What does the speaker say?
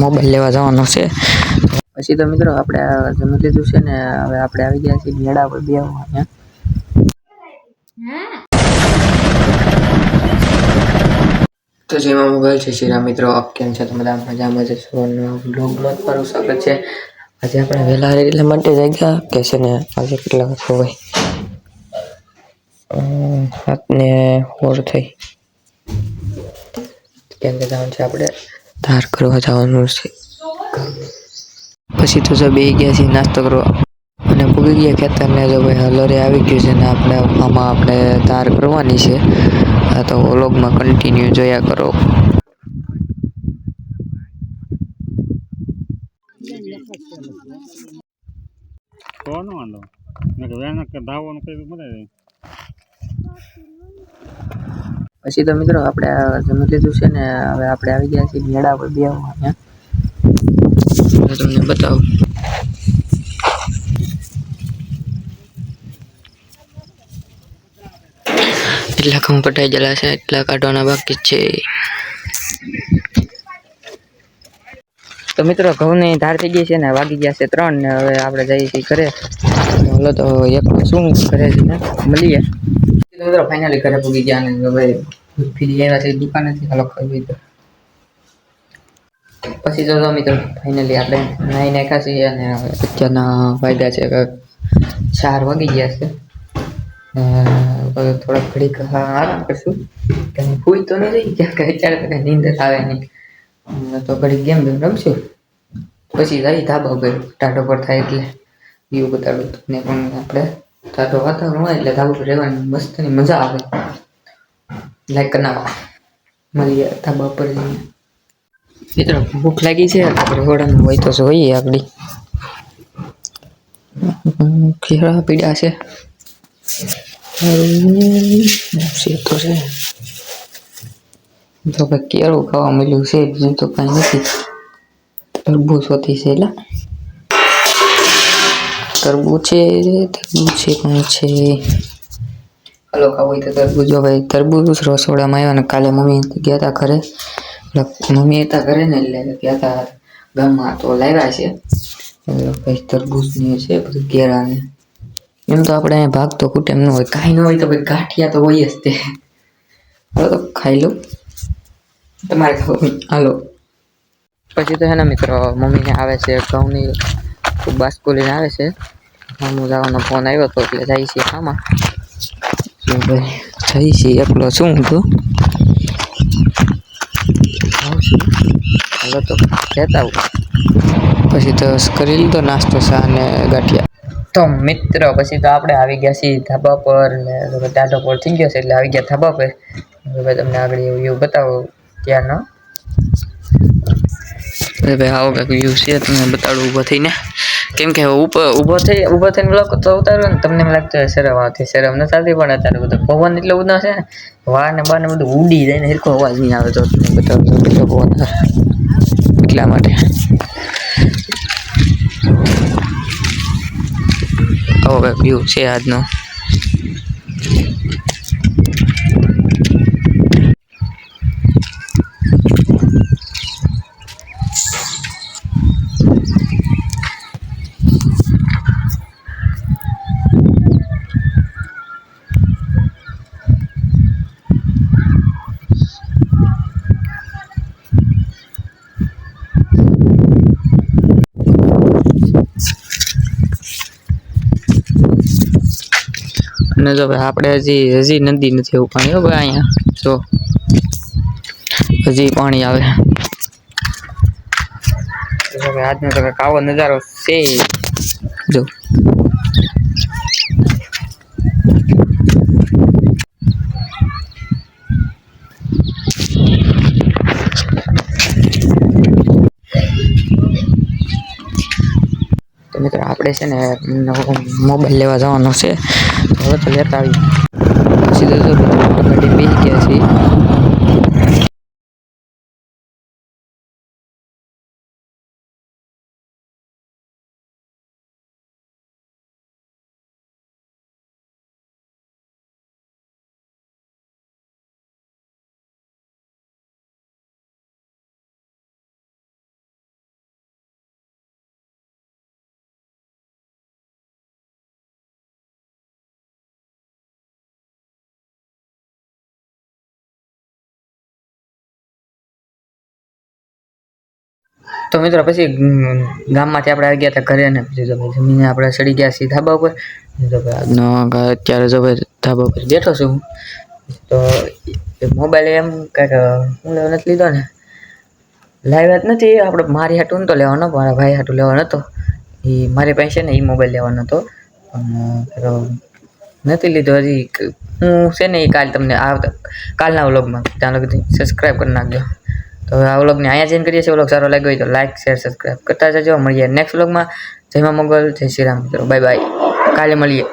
Mobile લેવા જવાનો છે. પછી તો મિત્રો આપણે જમી લીધું છે ને હવે આપણે આવી ગયા છીએ મેળા પર બેહવા. તો જેમાં મોબાઈલ છે શિરા મિત્રો આપ કેમ છો? તો બધા મજામાં છે. બ્લોગમાં તમારું સ્વાગત છે. આજે આપણે વહેલા એટલા માટે જાગ્યા કે છે ને આજે કેટલા વાગે હોય 7:16 થઈ. કેમ કે જવાનું છે આપણે ધાર કરવા જવાનું છે. પછી તો સબ બે ગયા છે નાસ્તો કરવા અને પૂગી ગયા ખેતર ને જો ભાઈ હલરે આવી ગયું છે ને આપણે આમાં આપણે ધાર કરવાની છે. તો વ્લોગમાં કન્ટિન્યુ જોયા કરો. પછી તો મિત્રો આપણે જમી લીધું છે ને હવે આપણે આવી ગયા છીએ મેળા પર બેહવા. તમને બતાવું એટલા ઘઉં કટાઈ ગયેલા છે, એટલા કાઢવાના બાકી છે. તો મિત્રો ઘઉંની ધાર થઈ ગઈ છે ને વાગી ગયા છે 3 ને હવે આપણે જઈએ છીએ ઘરે. બોલો તો એક શું કરે છે ને મળીએ. મિત્રો ફાઇનલી ઘરે પૂગી ગયા ને હવે ફરી આવ્યા છે દુકાનેથી. હાલો ખાઈ તો પછી તો મિત્રો ફાઇનલી આપણે નાઈને ખાસી અને અત્યારના વાગ્યા છે 4 વાગી ગયા છે. થોડા ઘડીક આરામ કરશું. ફૂલ તો નહીં રહી ક્યાં નીંદર આવે નહીં તો ઘડીક ગેમ રમશું. પછી જઈ ધાબા ઉપર ટાઢો પર થાય એટલે વ્યૂ બતાડું તમને પણ આપણે ટાઢો વાતાવરણ હોય એટલે ધાબા પર રહેવાની મસ્તની મજા આવે. લાઈક કરી નાખો. મળીએ ધાબા પર જઈને. મિત્રો ભૂખ લાગી છે આપણે ઘોડામાં હોય તો જોઈએ આપડી ખીરા પીડા છે. તો છે તો ભાઈ કેળું ખાવા મળ્યું છે બીજું તો કઈ નથી. તરબૂચોથી છે એટલે તરબૂચ છે પણ છે. હાલો ખાવું હોય તો તરબૂચ ભાઈ તરબૂચ રસોડામાં આવ્યા ને કાલે મમ્મી ગયા હતા ઘરે. મમ્મી હતા ઘરે ને એટલે ગયા હતા ગામમાં તો લાવ્યા છે. ભાઈ તરબૂચ ને છે બધું કેળા ને એમ તો આપણે અહીંયા ભાગ તો ખૂટે એમ ન હોય કાંઈ ન હોય તો ભાઈ ગાંઠિયા તો હોય જ તે. હાલો તો ખાઈ લો તમારે ખાવું હાલો. પછી તો હે ને મિત્રો મમ્મીને આવે છે ઘઉંની બાસ્કુ લઈને આવે છે. મામું જવાનો ફોન આવ્યો હતો એટલે જાય છે આમાં. જઈ છે એકલો શું હતું. હાલો તો કહેતા આવું. પછી તો કરી લીધો નાસ્તો ચા ને ગાંઠિયા. તો મિત્રો પછી તો આપણે આવી ગયા છીએ ધાબા પર ને ટાઢો પર થઈ ગયો છે એટલે આવી ગયા ધાબા પર. હવે તમને આગળ વ્યૂ બતાવો ત્યાંનો. ભાઈ આવો કંઈક વ્યૂ છે તમને બતાડું ઊભો થઈને. કેમ કે ઊભો થઈને બ્લોગ તો ઉતાર્યો ને તમને એમ લાગતું હોય શરમ આવતી શરમ નથી આવતી પણ અત્યારે બધો પવન એટલો બધો છે ને વાર ને બાર ને બધું ઉડી જાય ને સરખો અવાજ નહીં આવે તો બતાવું કેટલો પવન એટલા માટે. આવો કંઈક વ્યૂ છે આજનો. અને જો ભાઈ આપણે હજી નદી નથી એવું પાણી ભાઈ અહીંયા જો હજી પાણી આવે. આજનો તો કંઈક આવો નજારો છે જો. તો મિત્રો આપણે છે ને મોબાઈલ લેવા જવાનો છે હવે તો લેતા આવી. પછી તો ગાડી બેસી ગયા છીએ. તો મિત્રો પછી ગામમાંથી આપણે આવી ગયા હતા ઘરે ને પછી તો ભાઈ જમીને આપણે ચડી ગયા છીએ ધાબા ઉપર તો ભાઈ આજનો અત્યારે જો ભાઈ ધાબા ઉપર બેઠો છું તો મોબાઈલ એમ કંઈક હું લેવા નથી લીધો ને લાઈવ જ નથી આપણે મારી હાટું તો લેવાનો મારા ભાઈ હાટું લેવાનો હતો એ મારી પાસે ને એ મોબાઈલ લેવાનો હતો પણ નથી લીધો હજી હું છે ને એ કાલ તમને કાલના વ્લોગમાં ત્યાં લગી સબસ્ક્રાઈબ કરી નાખજો તો હવે આ વ્લોગને અહીંયા જઈને કરીએ છીએ વ્લોગ સારો લાગ્યો હોય તો લાઈક શેર સબસ્ક્રાઈબ કરતા જજો મળીએ નેક્સ્ટ વ્લોગમાં જય મા મોગલ જય શ્રી રામ મિત્રો બાય બાય કાલે મળીએ